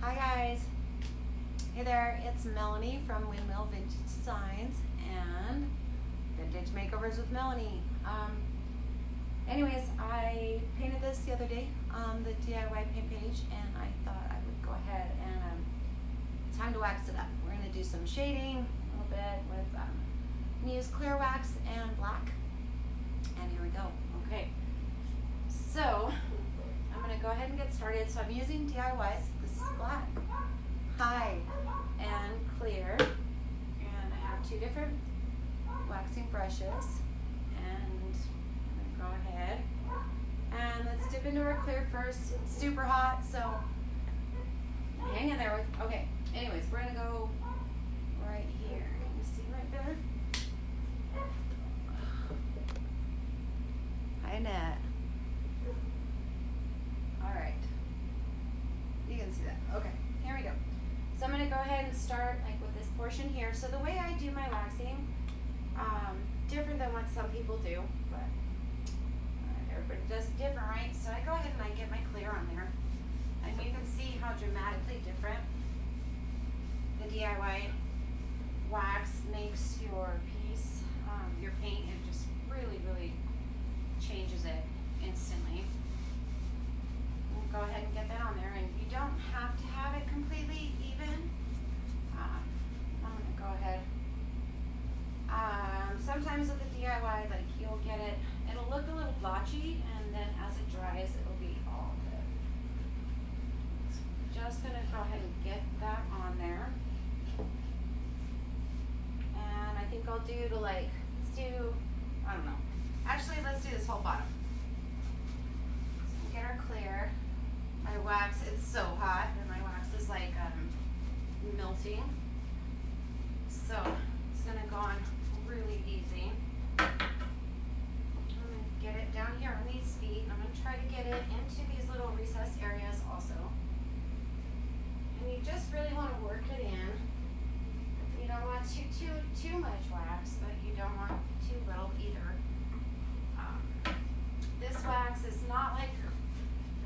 Hi guys. Hey there, it's Melanie from Windmill Vintage Designs and Vintage Makeovers with Melanie. Anyways, I painted this the other day on the DIY paint page and I thought I would go ahead and time to wax it up. We're going to do some shading a little bit with I'm going to use clear wax and black. And here we go. Okay. So I'm going to go ahead and get started. So I'm using DIYs. This is black, high, and clear. And I have two different waxing brushes. And I'm going to go ahead and let's dip into our clear first. It's super hot, so hang in there with, okay. Anyways, we're going to go right here. Can you see right there? Hi, Annette. Alright. You can see that. Okay, here we go. So I'm going to go ahead and start like with this portion here. So the way I do my waxing, different than what some people do, but everybody does it different, right? So I go ahead and I get my clear on there. And you can see how dramatically different the DIY wax makes your piece, your paint. It just really, really changes it instantly. We'll go ahead and get that on there, and you don't have to have it completely even. I'm going to go ahead. Sometimes with the DIY, like you'll get it, it'll look a little blotchy, and then as it dries, it'll be all good. So just going to go ahead and get that on there. And I think I'll do to like, let's do, I don't know. Actually, let's do this whole bottom. So get her clear. My wax, it's so hot, and my wax is like melting. So it's gonna go on really easy. I'm gonna get it down here on these feet. I'm gonna try to get it into these little recessed areas also. And you just really want to work it in. You don't want too much wax, but you don't want too little either. This wax is not like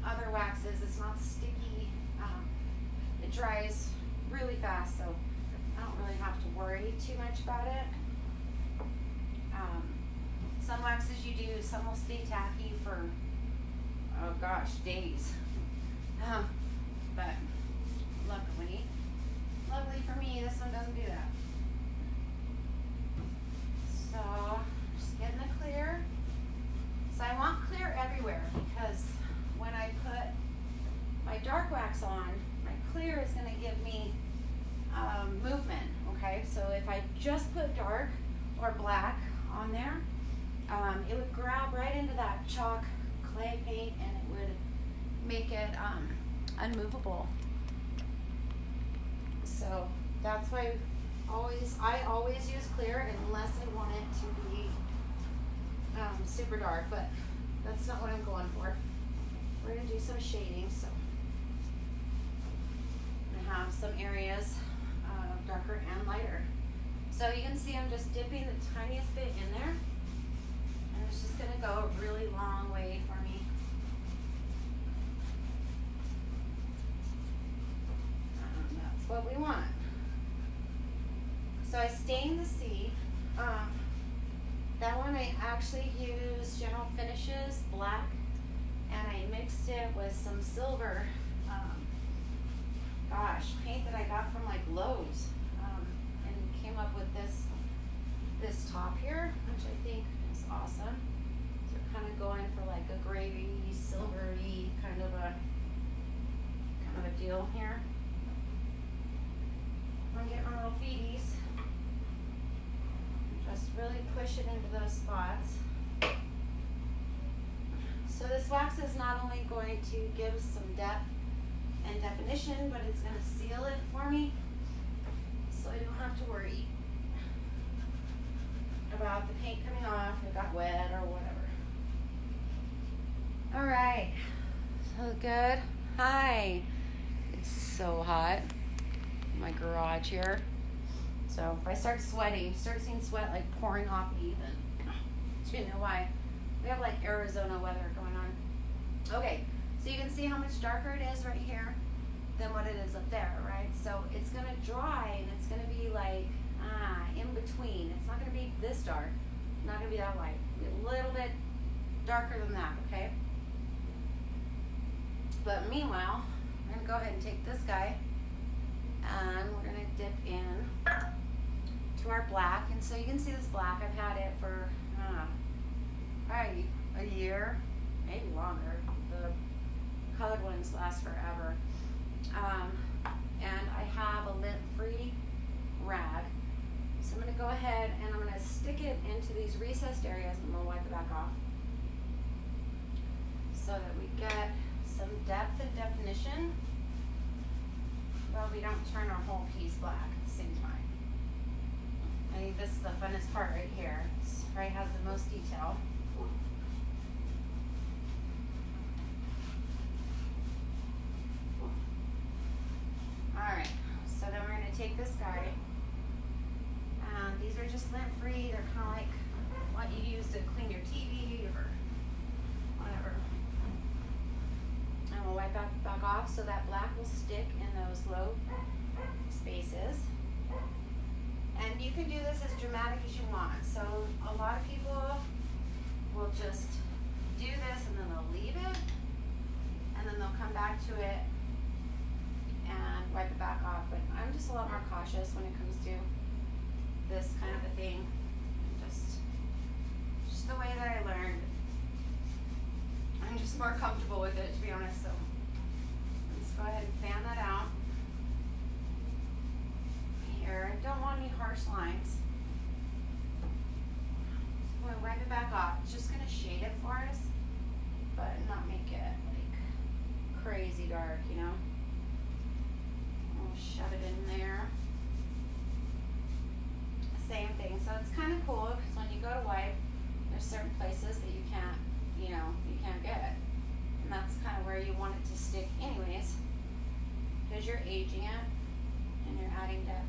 other waxes. It's not sticky. It dries really fast, so I don't really have to worry too much about it. Some waxes you do, some will stay tacky for, oh gosh, days. But luckily for me, this one doesn't do that. So just getting the clear. So I want clear everywhere because when I put my dark wax on, my clear is going to give me movement, okay? So if I just put dark or black on there, it would grab right into that chalk clay paint and it would make it unmovable. So that's why I always use clear unless I want it to be super dark, but that's not what I'm going for. We're going to do some shading, so I'm going to have some areas darker and lighter. So you can see I'm just dipping the tiniest bit in there, and it's just going to go a really long way for me. That's what we want. So I stained the C. That one I actually used General Finishes black, and I mixed it with some silver, paint that I got from like Lowe's, and came up with this top here, which I think is awesome. So kind of going for like a gray, silvery kind of a deal here. I'm gonna get my little feeties. Just really push it into those spots. So this wax is not only going to give some depth and definition, but it's going to seal it for me, so I don't have to worry about the paint coming off if it got wet or whatever. All right, so good. Hi. It's so hot in my garage here. So if I start sweating, start seeing sweat like pouring off me, then do you know why? We have like Arizona weather going on. Okay, so you can see how much darker it is right here. than what it is up there, right? So it's gonna dry and it's gonna be like in between. It's not gonna be this dark, not gonna be that light. It'll be a little bit darker than that, okay? But meanwhile, we're gonna go ahead and take this guy and we're gonna dip in to our black. And so you can see this black, I've had it for probably a year, maybe longer. The colored ones last forever. And I have a lint-free rag. So I'm gonna go ahead and I'm gonna stick it into these recessed areas and I'm gonna wipe it back off so that we get some depth and definition, but we don't turn our whole piece black at the same time. I think this is the funnest part right here. This right has the most detail. Alright, so then we're going to take this guy, and these are just lint free. They're kind of like what you use to clean your TV or whatever. And we'll wipe back off so that black will stick in those low spaces. And you can do this as dramatic as you want. So a lot of people will just do this and then they'll leave it, and then they'll come back to it and wipe it back off. But I'm just a lot more cautious when it comes to this kind of a thing. Just the way that I learned. I'm just more comfortable with it, to be honest. So let's go ahead and fan that out. Here, don't want any harsh lines. So I'm going to wipe it back off. It's just going to shade it for us, but not make it like crazy dark, you know. We'll shove it in there. Same thing. So it's kind of cool because when you go to wipe, there's certain places that you can't get. And that's kind of where you want it to stick anyways, because you're aging it and you're adding depth.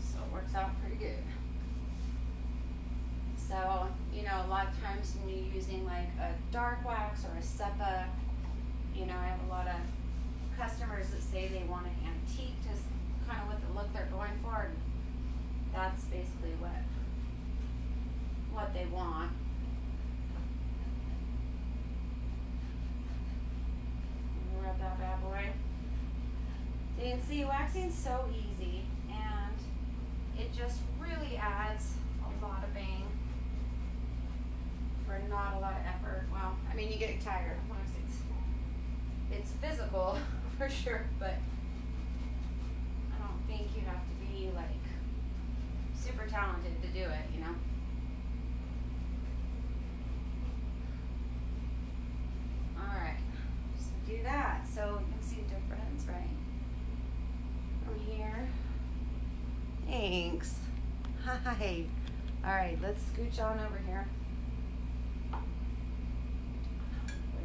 So it works out pretty good. So, you know, a lot of times when you're using like a dark wax or a sepia, you know, I have a lot of customers that say they want an antique, just kind of what the look they're going for. And that's basically what they want. Rub that bad boy. So you can see waxing is so easy, and it just really adds a lot of bang for not a lot of effort. Well, I mean, you get tired. It's physical for sure, but I don't think you have to be like super talented to do it, you know. Alright, so do that. So you can see the difference, right? From here. Thanks. Hi. Alright, let's scooch on over here.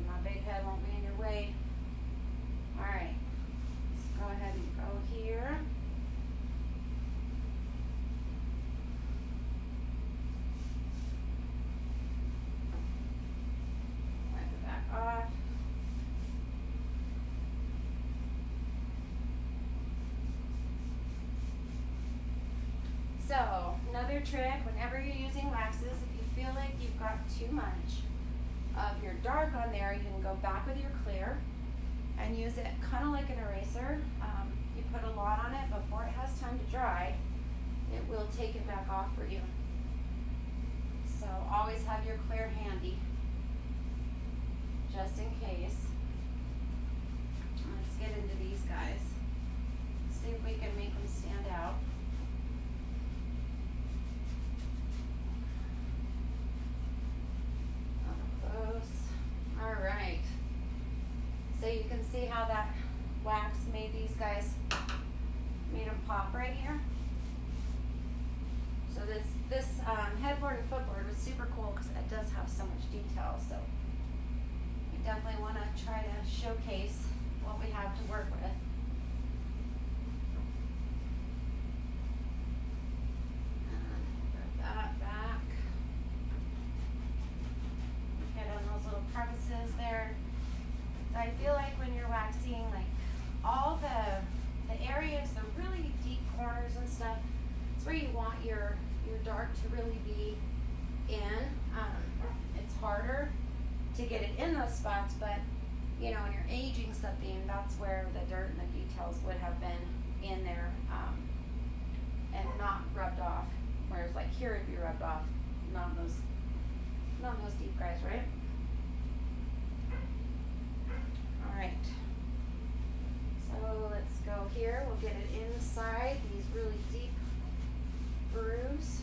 My big head won't be in your way. Alright, let's go ahead and go here. Wipe it back off. So, another trick, whenever you're using waxes, if you feel like you've got too much of your dark on there, you can go back with your clear and use it kind of like an eraser. You put a lot on it before it has time to dry, it will take it back off for you. So always have your clear handy, just in case. Let's get into these guys. See if we can make them stand out. Up close. All right. So you can see how that wax made these guys, made them pop right here. So this headboard and footboard was super cool because it does have so much detail. So we definitely want to try to showcase what we have to work with. Put that back. Get on those little crevices there. So I feel like when you're waxing like all the areas, the really deep corners and stuff. It's where you want your dark to really be in. It's harder to get it in those spots, but you know, when you're aging something, that's where the dirt and the details would have been in there, and not rubbed off. Whereas like here it'd be rubbed off, not in those deep guys, right? All right. So let's go here. We'll get it inside these really deep grooves.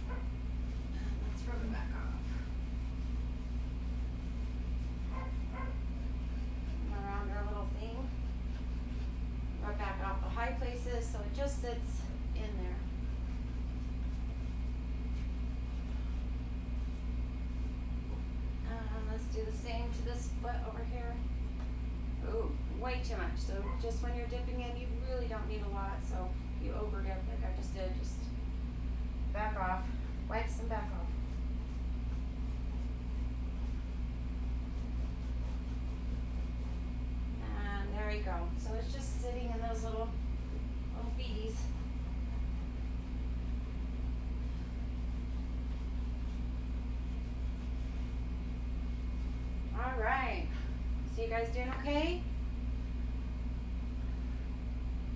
And let's rub it back off. And around our little thing. Rub back off the high places so it just sits in there. Let's do the same to this foot over here. Ooh, way too much. So just when you're dipping in, you really don't need a lot. So if you over dip like I just did, just back off, wipe some back off. And there you go. So it's just sitting in those little feeties. All right. So you guys doing okay?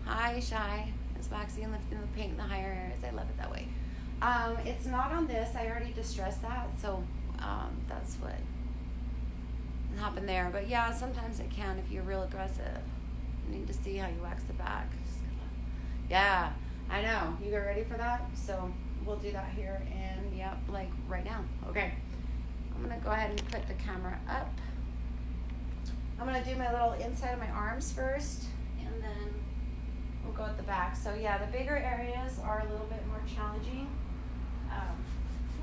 Hi, Shy. It's waxing and lifting the paint in the higher areas. I love it that way. It's not on this. I already distressed that, so that's what happened there. But yeah, sometimes it can if you're real aggressive. You need to see how you wax the back. Yeah, I know. You get ready for that? So we'll do that here and yep, like right now. Okay. I'm gonna go ahead and put the camera up. I'm gonna do my little inside of my arms first, and then we'll go at the back. So yeah, the bigger areas are a little bit more challenging.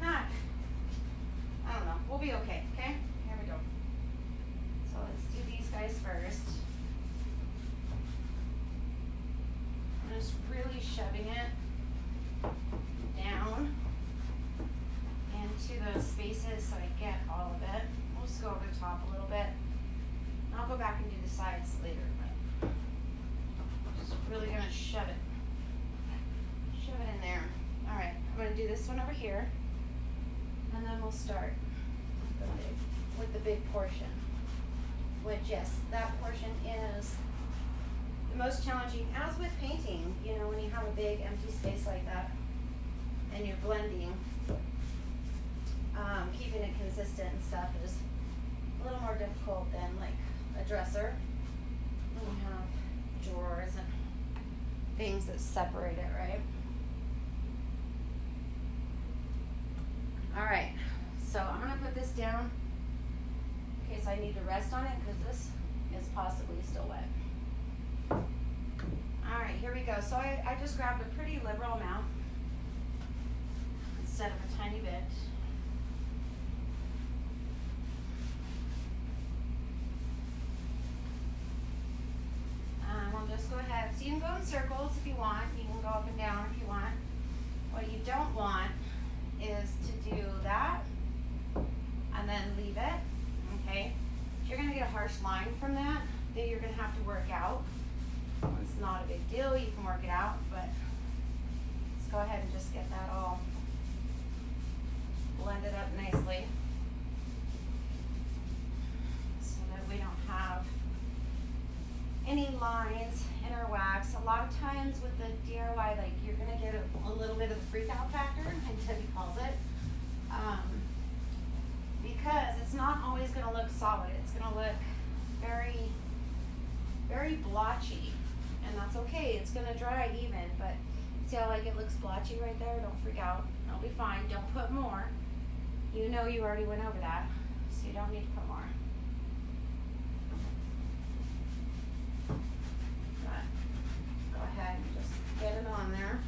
I don't know, we'll be okay, okay? Here we go. So let's do these guys first. I'm just really shoving it down into those spaces so I get all of it. We'll just go over the top a little bit. I'll go back and do the sides later, but just really gonna shove it in there. All right, I'm gonna do this one over here, and then we'll start with the big portion, which yes, that portion is the most challenging, as with painting. You know, when you have a big empty space like that and you're blending, keeping it consistent and stuff is a little more difficult than like a dresser when you have drawers and things that separate it, right? All right, so I'm gonna put this down in case I need to rest on it because this is possibly still wet. All right, here we go. So I just grabbed a pretty liberal amount instead of a tiny bit. We'll just go ahead. So you can go in circles if you want. You can go up and down if you want. What you don't want is to do that and then leave it, okay? If you're gonna get a harsh line from that, then you're gonna have to work out. It's not a big deal, you can work it out, but let's go ahead and just get that all blended up nicely so that we don't have any lines in our wax. A lot of times with the DIY, like you're gonna get a little bit of the freak out factor, as Debbie calls it, because it's not always gonna look solid. It's gonna look very, very blotchy, and that's okay. It's gonna dry even, but see how like it looks blotchy right there? Don't freak out. It'll be fine. Don't put more. You know you already went over that, so you don't need to put more. Go ahead and just get it on there.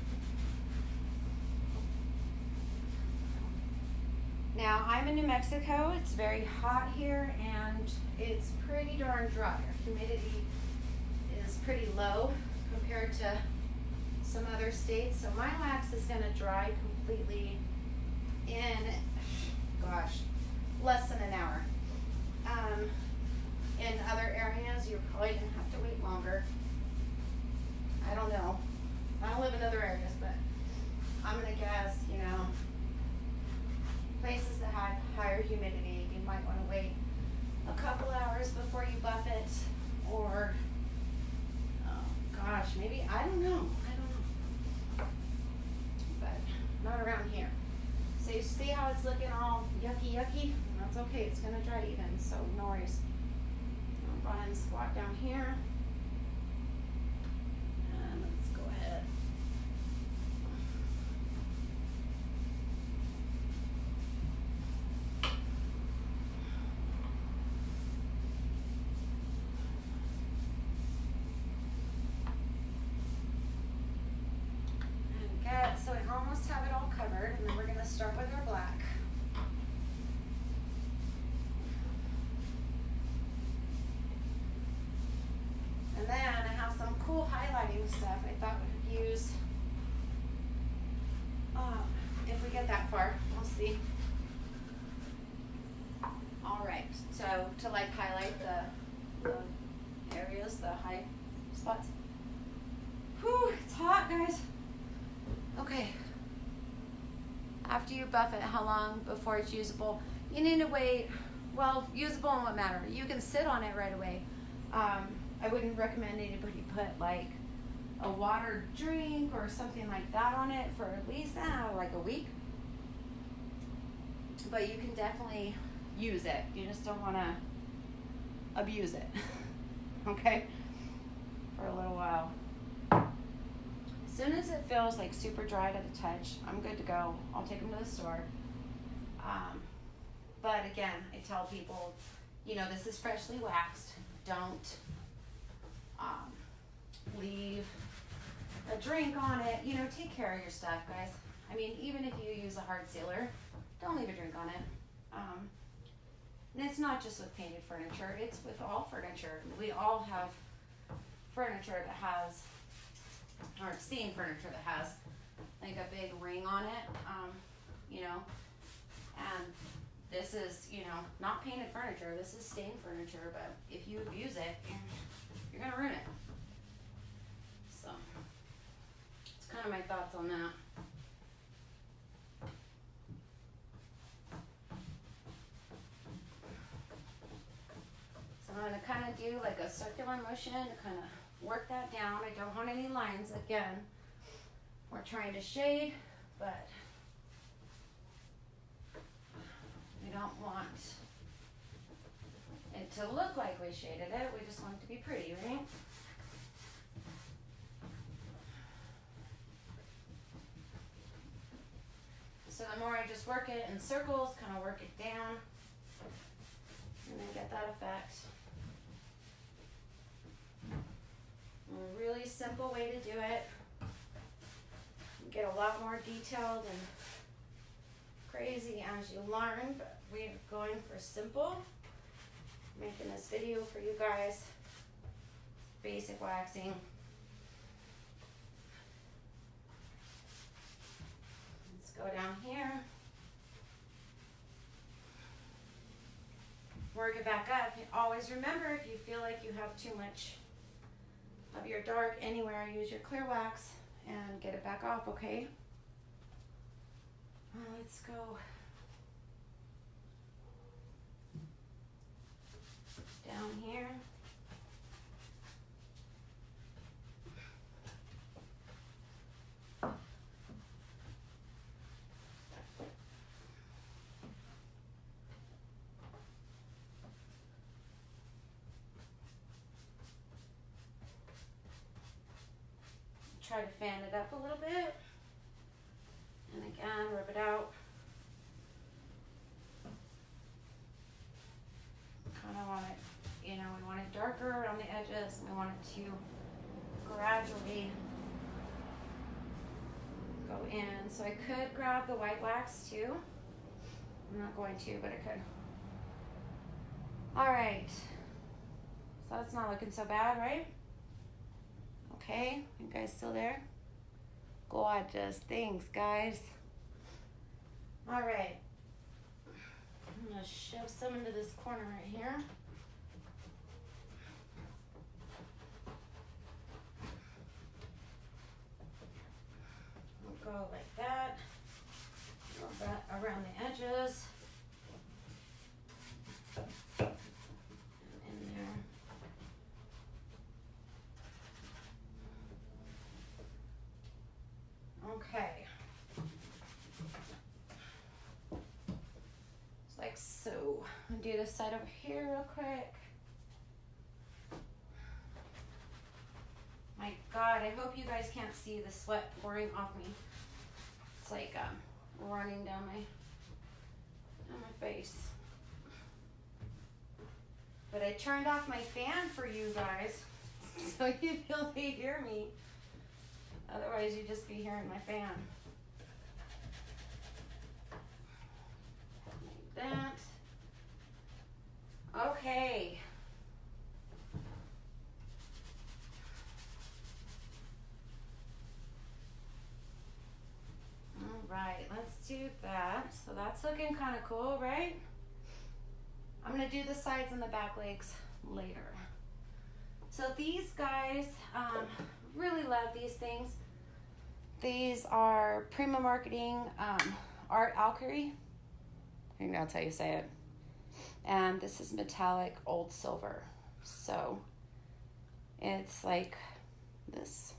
Now, I'm in New Mexico. It's very hot here, and it's pretty darn dry. Our humidity is pretty low compared to some other states. So my wax is going to dry completely in, gosh, less than an hour. in other areas, you're probably gonna have to wait longer. I don't know. I don't live in other areas, but I'm gonna guess, you know, places that have higher humidity, you might wanna wait a couple hours before you buff it, or, oh gosh, maybe, I don't know. But not around here. So you see how it's looking all yucky? That's okay, it's gonna dry even, so no worries. I'll go ahead and squat down here. And let's go ahead. So we almost have it all covered, and then we're going to start with our black. And then I have some cool highlighting stuff I thought we could use if we get that far. We'll see. All right, so to like highlight the areas, the high spots. Whew, it's hot, guys. Okay, after you buff it, how long before it's usable? You need to wait, well, usable in what manner? You can sit on it right away. I wouldn't recommend anybody put like a water drink or something like that on it for at least like a week. But you can definitely use it. You just don't want to abuse it, okay, for a little while. As soon as it feels like super dry to the touch, I'm good to go. I'll take them to the store. But again, I tell people, you know, this is freshly waxed. Don't leave a drink on it. You know, take care of your stuff, guys. I mean, even if you use a hard sealer, don't leave a drink on it. And it's not just with painted furniture, it's with all furniture. We all have furniture that has, or seen furniture that has like a big ring on it, you know, and this is, you know, not painted furniture, this is stained furniture, but if you abuse it, you're gonna ruin it. So, it's kind of my thoughts on that. So I'm gonna kind of do like a circular motion to kind of work that down. I don't want any lines again. We're trying to shade, but we don't want it to look like we shaded it. We just want it to be pretty, right? So the more I just work it in circles, kind of work it down, and then get that effect. A really simple way to do it. Get a lot more detailed and crazy as you learn, but we're going for simple. Making this video for you guys. Basic waxing. Let's go down here. Work it back up. Always remember, if you feel like you have too much of your dark anywhere, use your clear wax and get it back off, okay? Let's go down here. Try to fan it up a little bit. And again, rub it out. Kind of want it, you know, we want it darker around the edges, and we want it to gradually go in. So I could grab the white wax too. I'm not going to, but I could. All right. So that's not looking so bad, right? Okay, you guys still there? Gorgeous, thanks guys. All right, I'm gonna shove some into this corner right here. go like that, around the edges, and in there. Okay. Just like so. I'll do this side over here real quick. My God, I hope you guys can't see the sweat pouring off me. It's like running down my face. But I turned off my fan for you guys, so you'd be able to hear me. Otherwise, you'd just be hearing my fan. Like that. Okay. All right, let's do that. So that's looking kind of cool, right? I'm gonna do the sides and the back legs later. So these guys, really love these things. These are Prima Marketing Art Alkari. I think that's how you say it. And this is metallic old silver. So it's like this.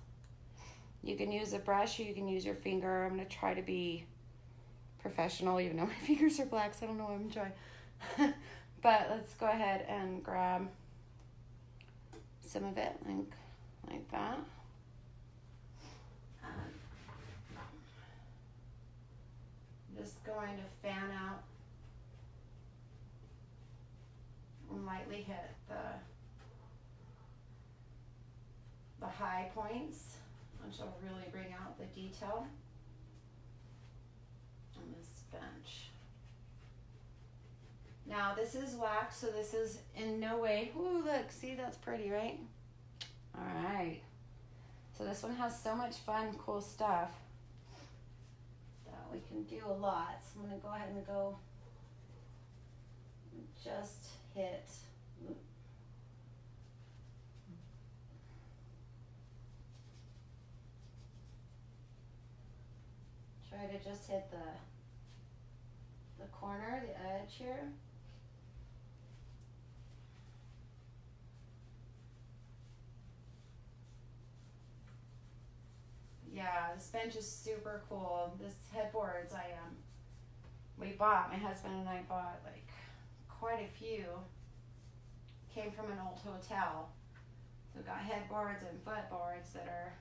You can use a brush or you can use your finger. I'm gonna try to be professional, even though my fingers are black, so I don't know what I'm trying. But let's go ahead and grab some of it, like that. Just going to fan out and lightly hit the high points, which will really bring out the detail on this bench. Now this is wax, so this is in no way, ooh, look, see, that's pretty, right? All right. So this one has so much fun, cool stuff that we can do a lot. So I'm gonna go ahead and go and just hit, try to just hit the corner, the edge here. Yeah, this bench is super cool. This headboards we bought, my husband and I bought like quite a few. Came from an old hotel. So we've got headboards and footboards that are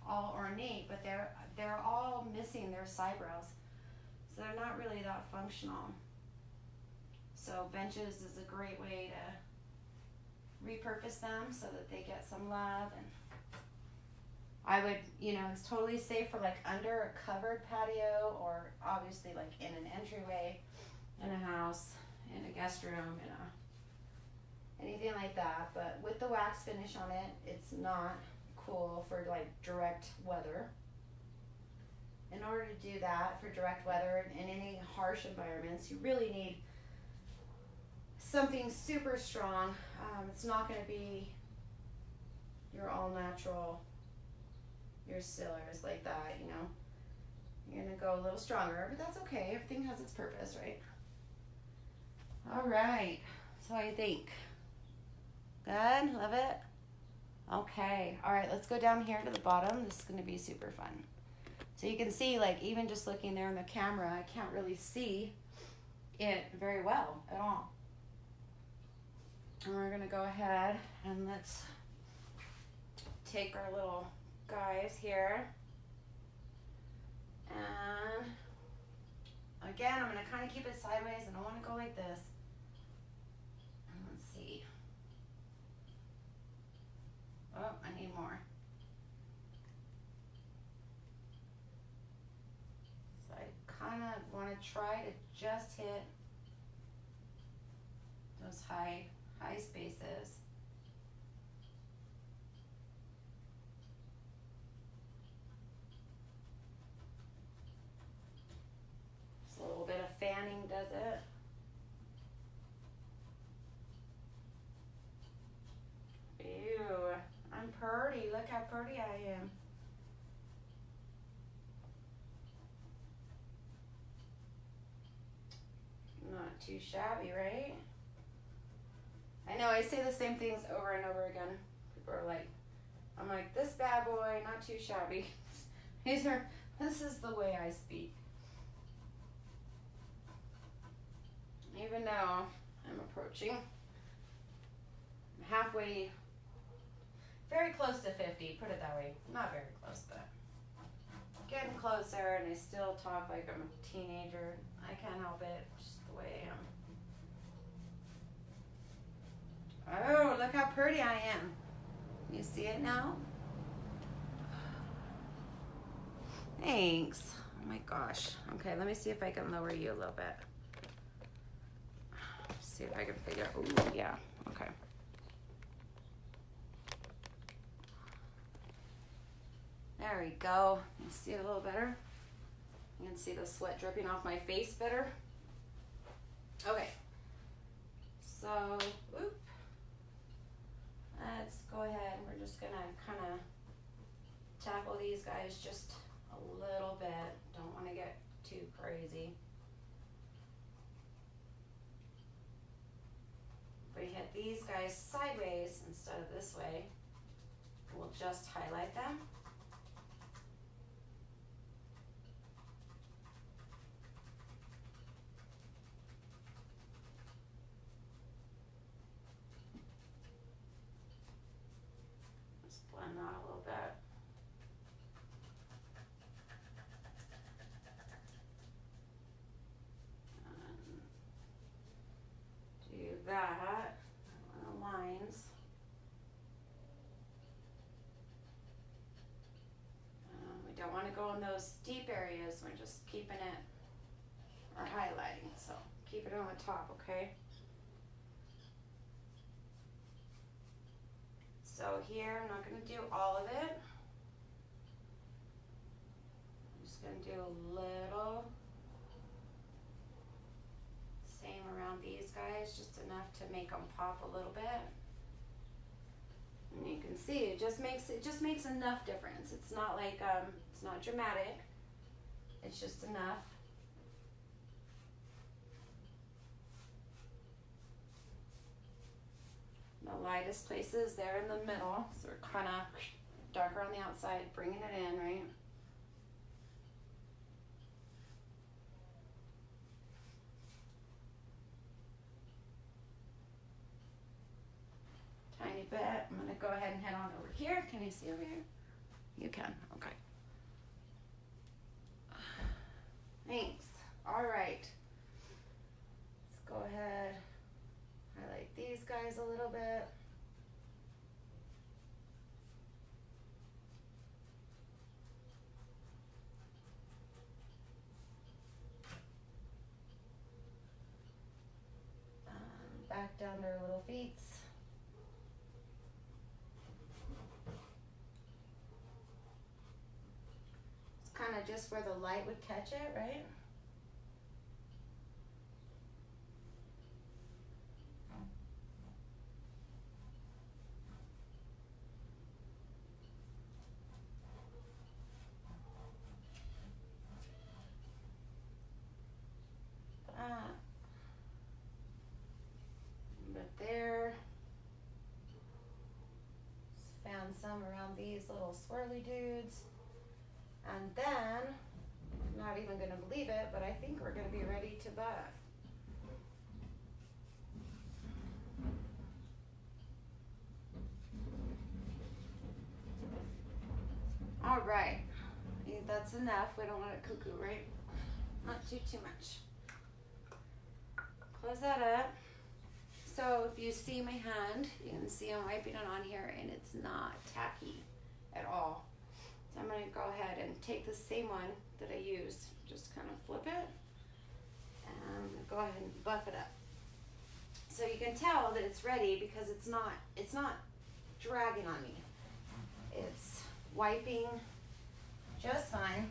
all ornate, but they're all missing their side rails. So they're not really that functional. So benches is a great way to repurpose them so that they get some love. And I would, it's totally safe for like under a covered patio, or obviously like in an entryway in a house, in a guest room, anything like that. But with the wax finish on it, it's not cool for like direct weather. In order to do that for direct weather in any harsh environments, you really need something super strong. It's not going to be your all natural, your Stillers like that, You're going to go a little stronger, but that's okay. Everything has its purpose, right? All right. So what do you think? Good? Love it? Okay. All right, let's go down here to the bottom. This is going to be super fun. So you can see, like, even just looking there in the camera, I can't really see it very well at all. And we're going to go ahead and let's take our little guys here. And again, I'm going to kind of keep it sideways. I don't want to go like this. And let's see. Oh, I need more. So I kind of want to try to just hit those high spaces. Just a little bit of fanning does it. Ew, I'm pretty. Look how pretty I am. too shabby, right? I know I say the same things over and over again. People are like, I'm like, this bad boy, not too shabby. This is the way I speak. Even though I'm approaching halfway, very close to 50, put it that way. Not very close, but getting closer, and I still talk like I'm a teenager. I can't help it, just the way I am. Oh, look how pretty I am. You see it now? Thanks. Oh my gosh. Okay, let me see if I can lower you a little bit. See if I can figure out. Ooh, yeah. Okay. There we go. You see it a little better? You can see the sweat dripping off my face better. Okay. So, whoop. Let's go ahead. We're just gonna kind of tackle these guys just a little bit. Don't want to get too crazy. If we hit these guys sideways instead of this way, we'll just highlight them. Just blend that a little bit. Do that on the lines. We don't want to go in those deep areas. We're just keeping it, or highlighting, so keep it on the top, okay? So here, I'm not going to do all of it. I'm just going to do a little. Same around these guys, just enough to make them pop a little bit. And you can see it just makes enough difference. It's not like it's not dramatic. It's just enough. The lightest places there in the middle, so we're kind of darker on the outside, bringing it in, right? Tiny bit. I'm gonna go ahead and head on over here. Can you see over here? You can, okay. Thanks. All right. Let's go ahead, highlight these guys a little bit. Back down their little feet. It's kind of just where the light would catch it, right? But there, found some around these little swirly dudes. And then, I'm not even gonna believe it, but I think we're gonna be ready to buff. All right, I think that's enough. We don't want it cuckoo, right? Not too much. Close that up. So if you see my hand, you can see I'm wiping it on here and it's not tacky at all. So I'm gonna go ahead and take the same one that I used, just kind of flip it, and go ahead and buff it up. So you can tell that it's ready because it's not dragging on me. It's wiping just fine.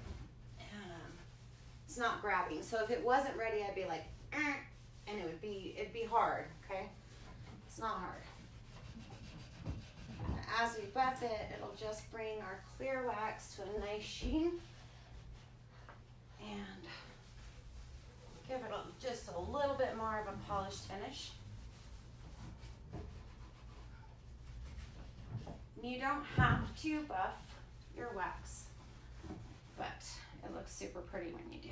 It's not grabbing. So if it wasn't ready, I'd be like, and it'd be hard, okay? It's not hard. As we buff it, it'll just bring our clear wax to a nice sheen and give it just a little bit more of a polished finish. You don't have to buff your wax, but it looks super pretty when you do.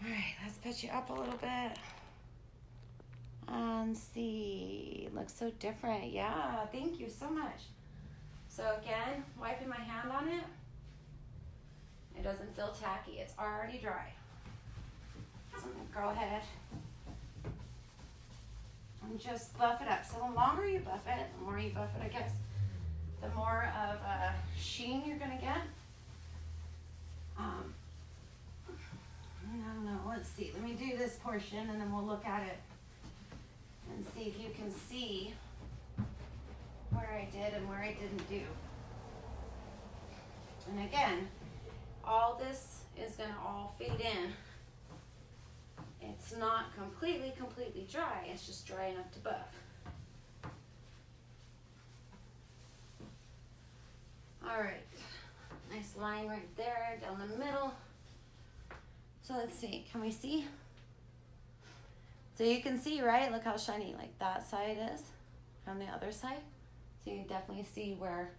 All right, let's put you up a little bit and see. Looks so different. Yeah, thank you so much. So again, wiping my hand on it. It doesn't feel tacky. It's already dry. So I'm gonna go ahead and just buff it up. So the longer you buff it, the more you buff it, I guess, the more of a sheen you're gonna get. I don't know, let's see. Let me do this portion and then we'll look at it and see if you can see where I did and where I didn't do. And again, all this is gonna all fade in. It's not completely dry. It's just dry enough to buff. All right, nice line right there down the middle. So let's see, can we see? So you can see, right? Look how shiny like that side is from the other side. So you can definitely see where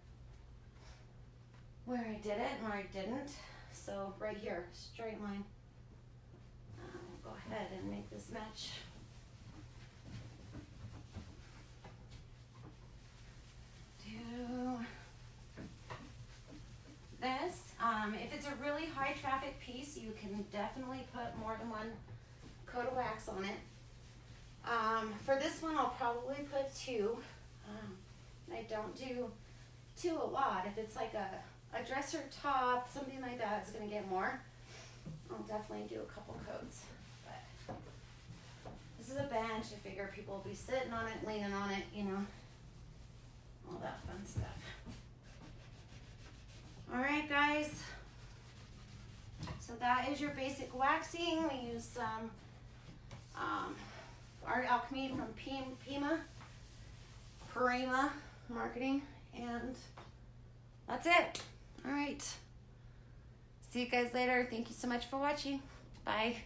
I did it and where I didn't. So right here, straight line. We'll go ahead and make this match. Do this. If it's a really high traffic piece, you can definitely put more than one coat of wax on it. For this one, I'll probably put 2. I don't do 2 a lot. If it's like a dresser top, something like that, it's gonna get more. I'll definitely do a couple coats. But this is a bench. I figure people will be sitting on it, leaning on it, you know, all that fun stuff. All right, guys. So that is your basic waxing. We use some Art Alchemy from Prima Marketing, and that's it. All right. See you guys later. Thank you so much for watching. Bye.